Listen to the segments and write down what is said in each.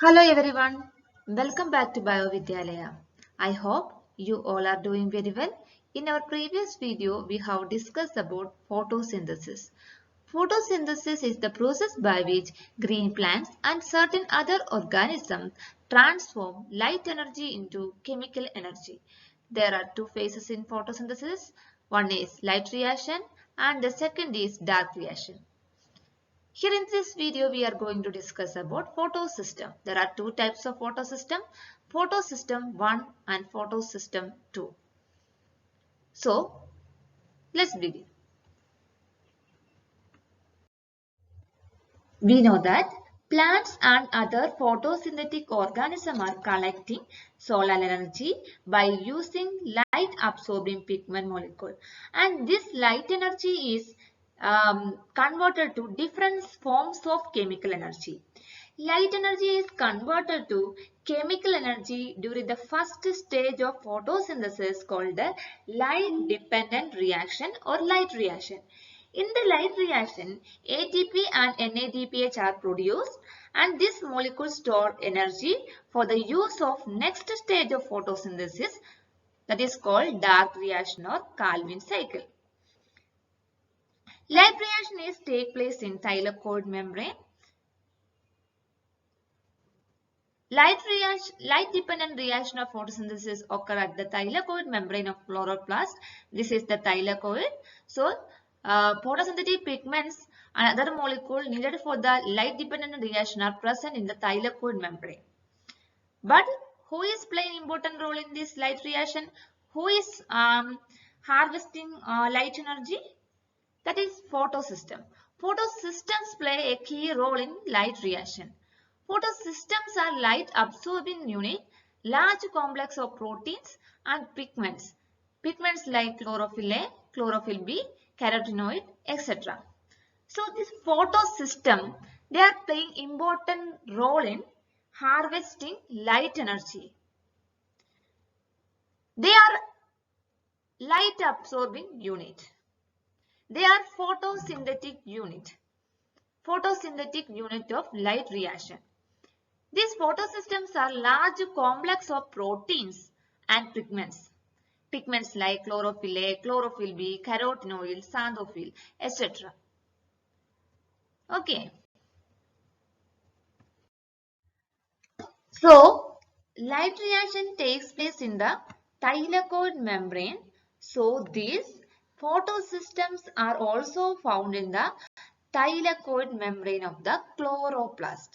Hello everyone, welcome back to BioVidyalaya. I hope you all are doing very well. In our previous video, we have discussed about photosynthesis. Photosynthesis is the process by which green plants and certain other organisms transform light energy into chemical energy. There are two phases in photosynthesis. One is light reaction and the second is dark reaction. Here in this video, we are going to discuss about photosystem. There are two types of photosystem, photosystem 1 and photosystem 2. So, let's begin. We know that plants and other photosynthetic organisms are collecting solar energy by using light absorbing pigment molecule, and this light energy is converted to different forms of chemical energy. Light energy is converted to chemical energy during the first stage of photosynthesis called the light dependent reaction or light reaction. In the light reaction, ATP and NADPH are produced and this molecule store energy for the use of next stage of photosynthesis, that is called dark reaction or Calvin cycle. Light reaction is take place in thylakoid membrane. Light-dependent reaction of photosynthesis occur at the thylakoid membrane of chloroplast. This is the thylakoid. So, photosynthetic pigments and other molecules needed for the light-dependent reaction are present in the thylakoid membrane. But who is playing important role in this light reaction? Who is harvesting light energy? That is photosystem. Photosystems play a key role in light reaction. Photosystems are light absorbing unit, large complex of proteins and pigments. Pigments like chlorophyll A, chlorophyll B, carotenoid, etc. So this photosystem, they are playing important role in harvesting light energy. They are light absorbing unit. They are photosynthetic unit. Photosynthetic unit of light reaction. These photosystems are large complex of proteins and pigments. Pigments like chlorophyll A, chlorophyll B, carotenoid, xanthophyll, etc. Okay. So, light reaction takes place in the thylakoid membrane. So, these photosystems are also found in the thylakoid membrane of the chloroplast.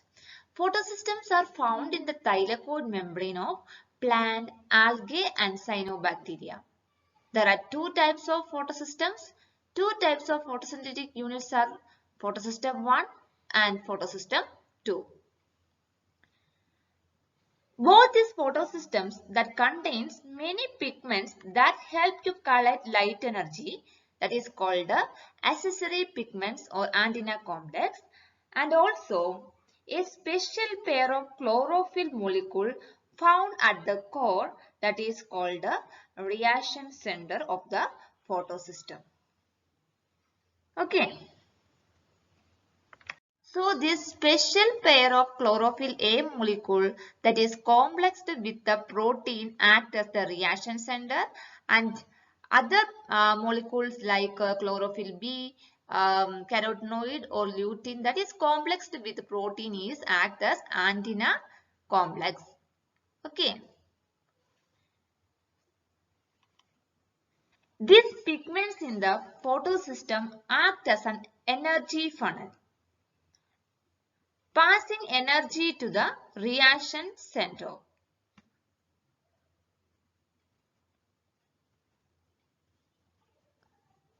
Photosystems are found in the thylakoid membrane of plant, algae and cyanobacteria. There are two types of photosystems. Two types of photosynthetic units are photosystem 1 and photosystem 2. Both these photosystems that contains many pigments that help to collect light energy, that is called the accessory pigments or antenna complex, and also a special pair of chlorophyll molecule found at the core, that is called the reaction center of the photosystem. Okay. So this special pair of chlorophyll A molecule that is complexed with the protein act as the reaction center, and other molecules like chlorophyll B, carotenoid or lutein that is complexed with protein is act as antenna complex. Okay. These pigments in the photosystem act as an energy funnel, passing energy to the reaction center.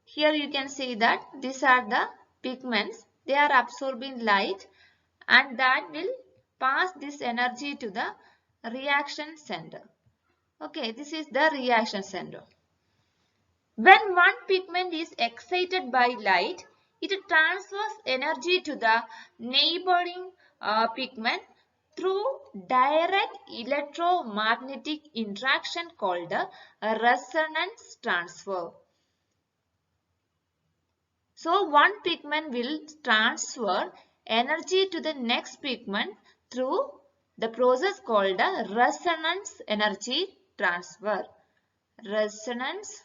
Here you can see that these are the pigments. They are absorbing light and that will pass this energy to the reaction center. Okay, this is the reaction center. When one pigment is excited by light, it transfers energy to the neighboring pigment through direct electromagnetic interaction called the resonance transfer. So one pigment will transfer energy to the next pigment through The process called the resonance energy transfer. Resonance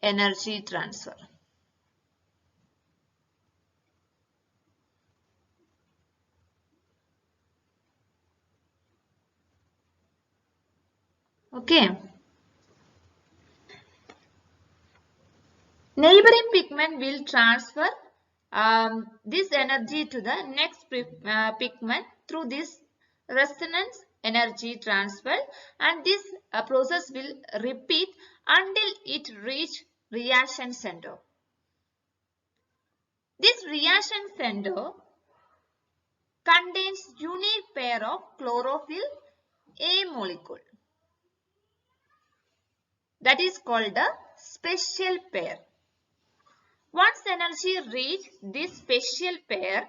energy transfer. Okay. Neighboring pigment will transfer this energy to the next pigment through this resonance energy transfer, and this process will repeat until it reach reaction center. This reaction center contains unique pair of chlorophyll A molecule. That is called the special pair. Once energy reach this special pair,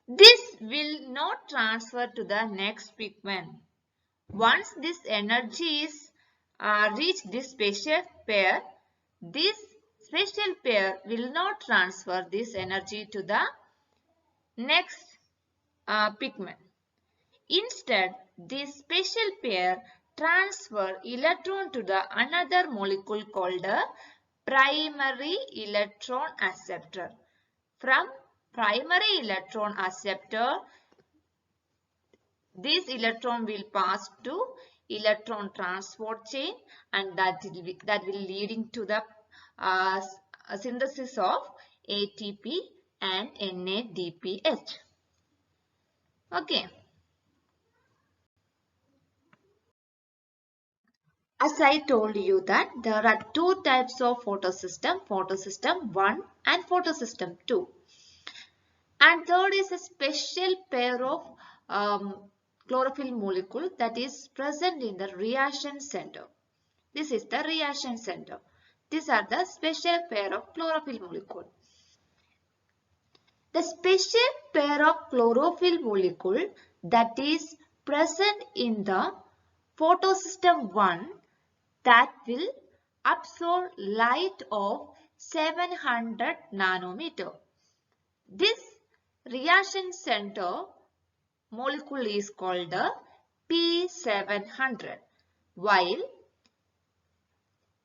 this will not transfer to the next pigment. Once this energy is reach this special pair, this special pair will not transfer this energy to the next pigment. Instead, this special pair transfer electron to the another molecule called a primary electron acceptor. From primary electron acceptor, this electron will pass to electron transport chain, and that will leading to the synthesis of ATP and NADPH. Okay. As I told you that there are two types of photosystem, photosystem 1 and photosystem 2. And third is a special pair of chlorophyll molecule that is present in the reaction center. This is the reaction center. These are the special pair of chlorophyll molecule. The special pair of chlorophyll molecule that is present in the photosystem 1 that will absorb light of 700 nanometer. This reaction center molecule is called the P700, while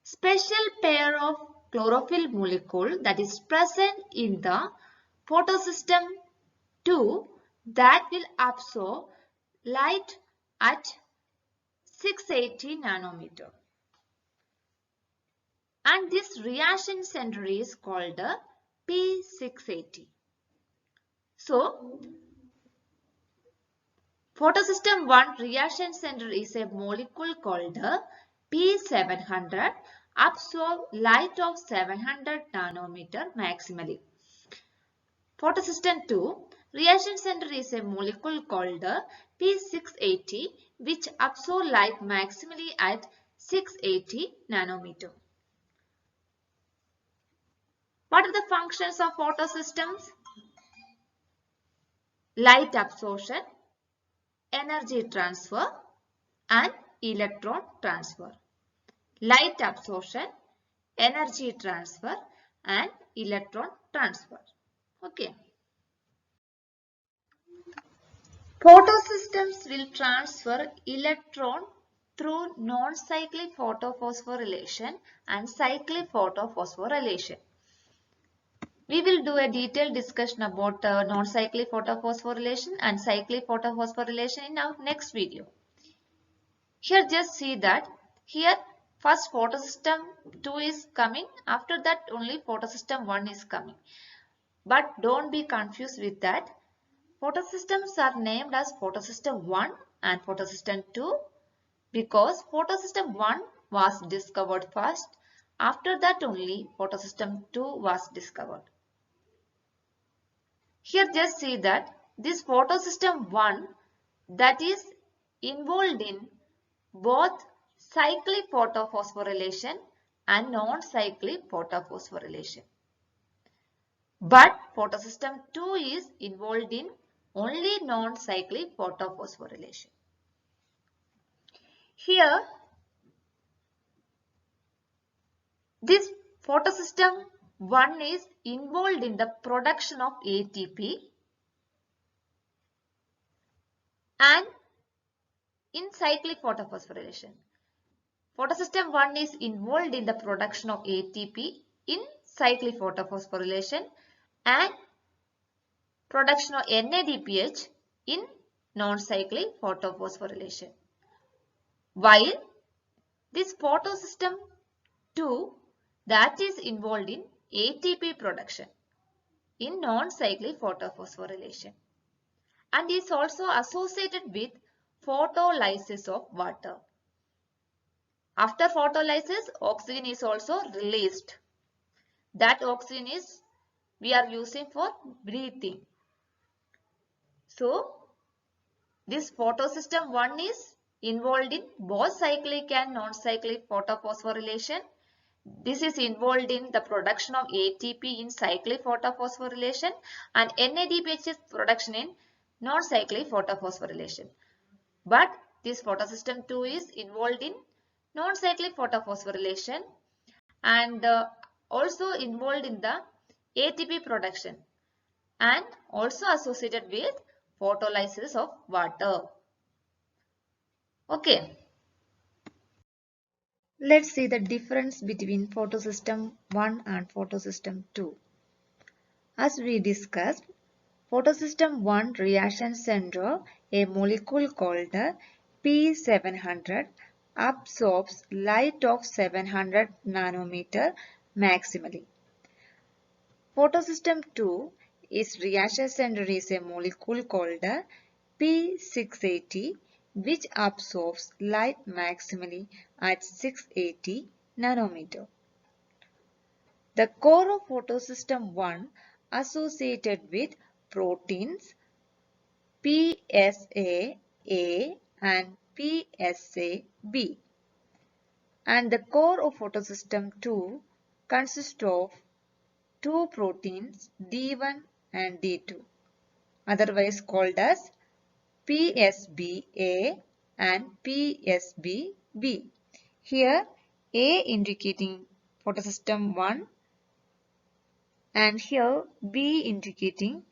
special pair of chlorophyll molecule that is present in the photosystem 2 that will absorb light at 680 nanometer. And this reaction center is called the P680. So, photosystem 1 reaction center is a molecule called the P700, absorb light of 700 nanometer maximally. Photosystem 2 reaction center is a molecule called the P680, which absorb light maximally at 680 nanometer. What are the functions of photosystems? Light absorption, energy transfer and electron transfer. Light absorption, energy transfer and electron transfer. Okay. Photosystems will transfer electron through non-cyclic photophosphorylation and cyclic photophosphorylation. We will do a detailed discussion about non-cyclic photophosphorylation and cyclic photophosphorylation in our next video. Here just see that here first photosystem 2 is coming, after that only photosystem 1 is coming. But don't be confused with that. Photosystems are named as photosystem 1 and photosystem 2 because photosystem 1 was discovered first. After that only photosystem 2 was discovered. Here just see that this photosystem 1 that is involved in both cyclic photophosphorylation and non-cyclic photophosphorylation. But photosystem 2 is involved in only non-cyclic photophosphorylation. Here, this photosystem one is involved in the production of ATP and in cyclic photophosphorylation. Photosystem 1 is involved in the production of ATP in cyclic photophosphorylation and production of NADPH in non-cyclic photophosphorylation. While this photosystem 2 that is involved in ATP production in non-cyclic photophosphorylation and is also associated with photolysis of water. After photolysis, oxygen is also released. That oxygen is we are using for breathing. So, this photosystem 1 is involved in both cyclic and non-cyclic photophosphorylation. This is involved in the production of ATP in cyclic photophosphorylation and NADPH production in non-cyclic photophosphorylation. But this photosystem 2 is involved in non-cyclic photophosphorylation and also involved in the ATP production and also associated with photolysis of water. Okay. Let's see the difference between photosystem 1 and photosystem 2. As we discussed, photosystem 1 reaction center, a molecule called P700, absorbs light of 700 nanometer maximally. Photosystem 2 is reaction center is a molecule called P680 which absorbs light maximally at 680 nanometer. The core of photosystem 1 associated with proteins PSA-A and PSA-B and the core of photosystem 2 consists of two proteins D1 and D2 otherwise called as PSBA and PSBB. Here A indicating photosystem 1 and here B indicating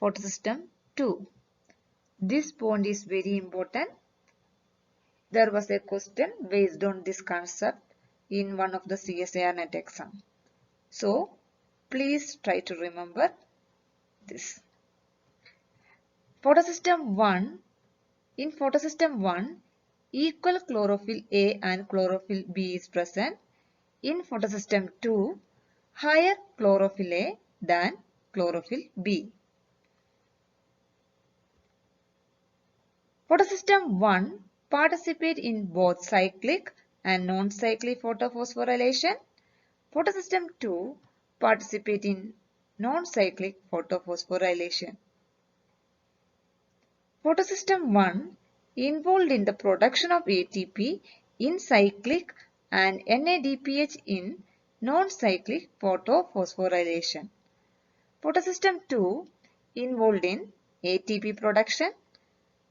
photosystem 2. This point is very important. There was a question based on this concept in one of the CSIR NET exam. So, please try to remember this. Photosystem 1. In photosystem 1, equal chlorophyll A and chlorophyll B is present. In photosystem 2, higher chlorophyll A than chlorophyll B. Photosystem 1 participate in both cyclic and non-cyclic photophosphorylation. Photosystem 2 participate in non-cyclic photophosphorylation. Photosystem 1 involved in the production of ATP in cyclic and NADPH in non-cyclic photophosphorylation. Photosystem 2 involved in ATP production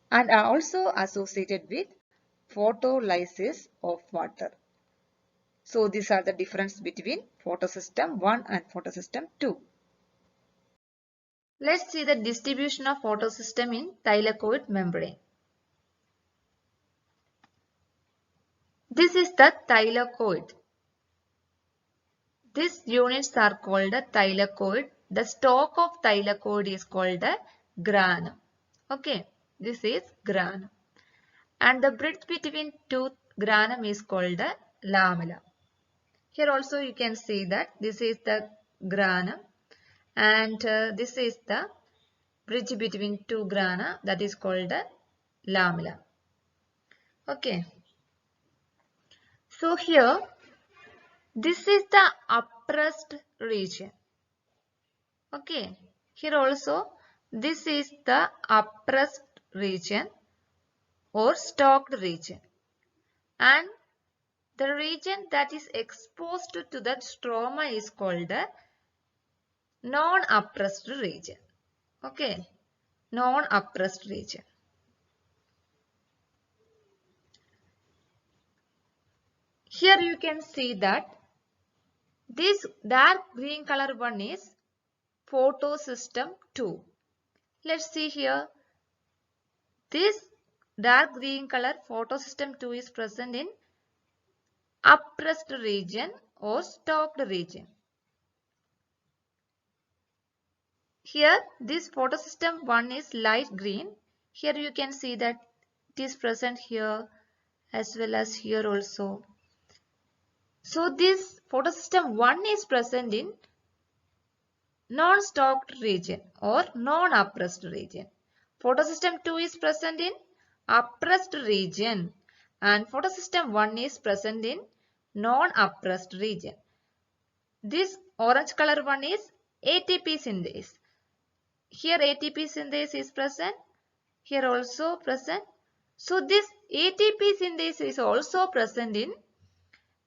and are also associated with photolysis of water. So these are the difference between photosystem 1 and photosystem 2. Let's see the distribution of photosystem in thylakoid membrane. This is the thylakoid. These units are called a thylakoid. The stalk of thylakoid is called a granum. Okay, this is granum. And the bridge between two granum is called a lamella. Here also you can see that this is the granum and this is the bridge between two grana that is called a lamella. Okay. So here this is the uppressed region. Okay. Here also this is the uppressed region or stalked region and the region that is exposed to the stroma is called the non-uppressed region. Okay, non-uppressed region. Here you can see that This dark green color one is photosystem 2. Let's see here. This dark green color photosystem 2 is present in uppressed region or stalked region. Here this photosystem 1 is light green. Here you can see that it is present here as well as here also. So this photosystem 1 is present in non-stalked region or non-oppressed region. Photosystem 2 is present in oppressed region and photosystem 1 is present in non-oppressed region. This orange color one is ATP synthase. Here ATP synthase is present. Here also present. So this ATP synthase is also present in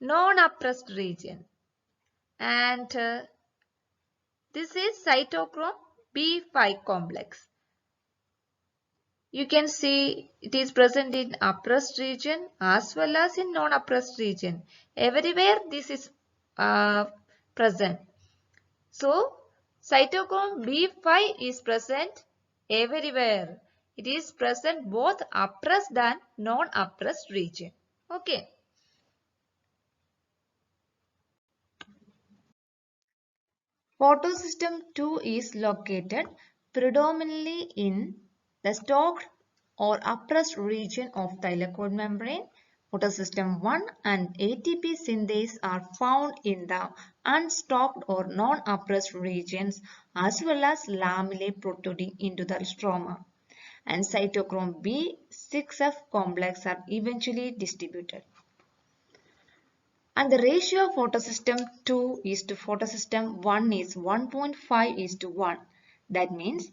non-oppressed region. And this is cytochrome B5 complex. You can see it is present in oppressed region as well as in non-oppressed region. Everywhere this is present. So cytochrome B5 is present everywhere. It is present both oppressed and non-oppressed region. Okay. Photosystem 2 is located predominantly in the stalked or oppressed region of thylakoid membrane. Photosystem 1 and ATP synthase are found in the unstalked or non-oppressed regions as well as lamellae protruding into the stroma. And cytochrome B6F complex are eventually distributed. And the ratio of photosystem 2 is to photosystem 1 is 1.5 is to 1. That means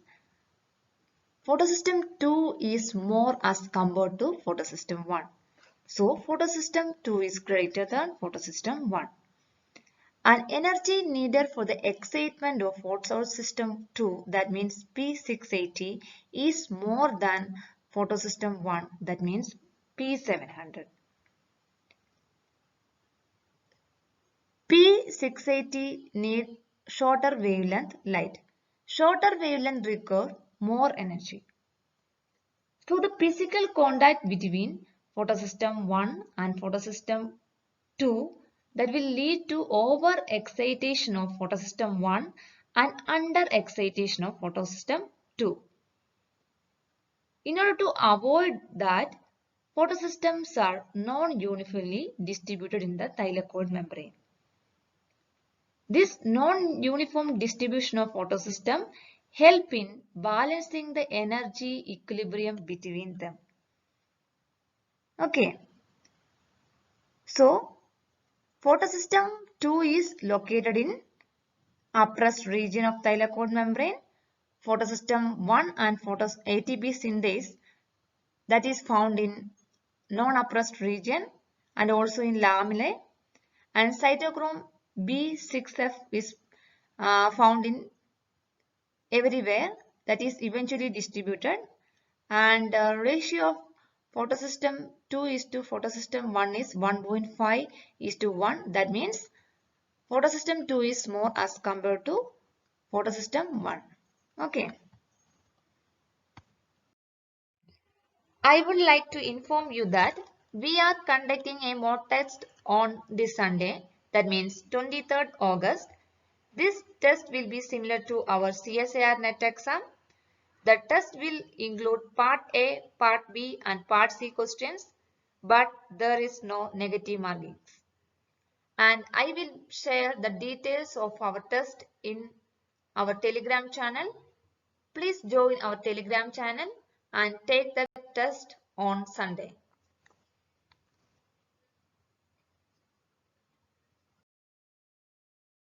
photosystem 2 is more as compared to photosystem 1. So photosystem 2 is greater than photosystem 1. And energy needed for the excitement of photosystem 2, that means P680, is more than photosystem 1, that means P700. P680 need shorter wavelength light. Shorter wavelength require more energy. So the physical contact between photosystem 1 and photosystem 2 that will lead to over excitation of photosystem 1 and under excitation of photosystem 2. In order to avoid that, photosystems are non-uniformly distributed in the thylakoid membrane. This non-uniform distribution of photosystem help in balancing the energy equilibrium between them. Okay. So, photosystem 2 is located in oppressed region of thylakoid membrane. Photosystem 1 and ATP synthase that is found in non-oppressed region and also in lamellae, and cytochrome B6F is found in everywhere, that is eventually distributed, and ratio of photosystem 2 is to photosystem 1 is 1.5 is to 1. That means photosystem 2 is more as compared to photosystem 1. Okay. I would like to inform you that we are conducting a mock test on this Sunday, that means 23rd August. This test will be similar to our CSIR NET exam. The test will include part A, part B and part C questions, but there is no negative markings. And I will share the details of our test in our Telegram channel. Please join our Telegram channel and take the test on Sunday.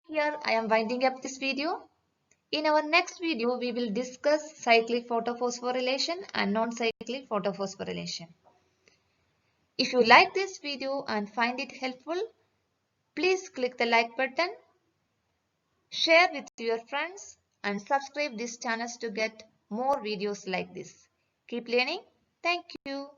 Here I am winding up this video. In our next video, we will discuss cyclic photophosphorylation and non-cyclic photophosphorylation. If you like this video and find it helpful, please click the like button, share with your friends and subscribe this channel to get more videos like this. Keep learning. Thank you.